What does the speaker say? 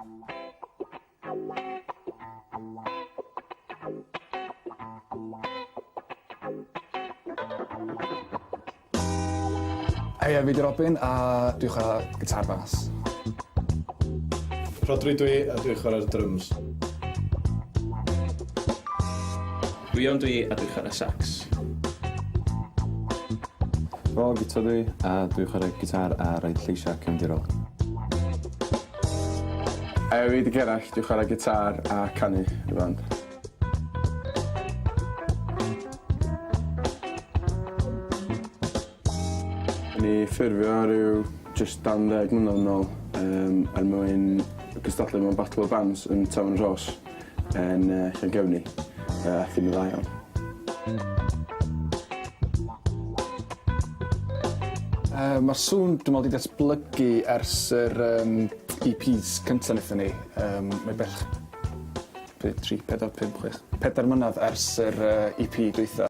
Hei, fi 'di Robin a dwi'n chwarae gitar bas. Rodri dwi a dwi'n chwarae'r drums. Rhion dwi a dwi'n chwarae sax. Gito dwi a dwi'n chwarae gitar a roed lleisiau cefndirol. Fi 'di Gerallt, dwi'n chwarae gitar a canu i band. Ni ffurfio rhyw jyst 10 mlynedd yn ôl mwyn gystadlu mewn battle bands yn Tawn Ros yn Llangefni a ddim yn dda iawn. Mae'r sŵn dwi'n meddwl wedi datblygu ers yr EPs cyntaf wnaethon ni. Mae bell 3, 4, 5, 6, 4 mlynedd ers yr EP dwytha.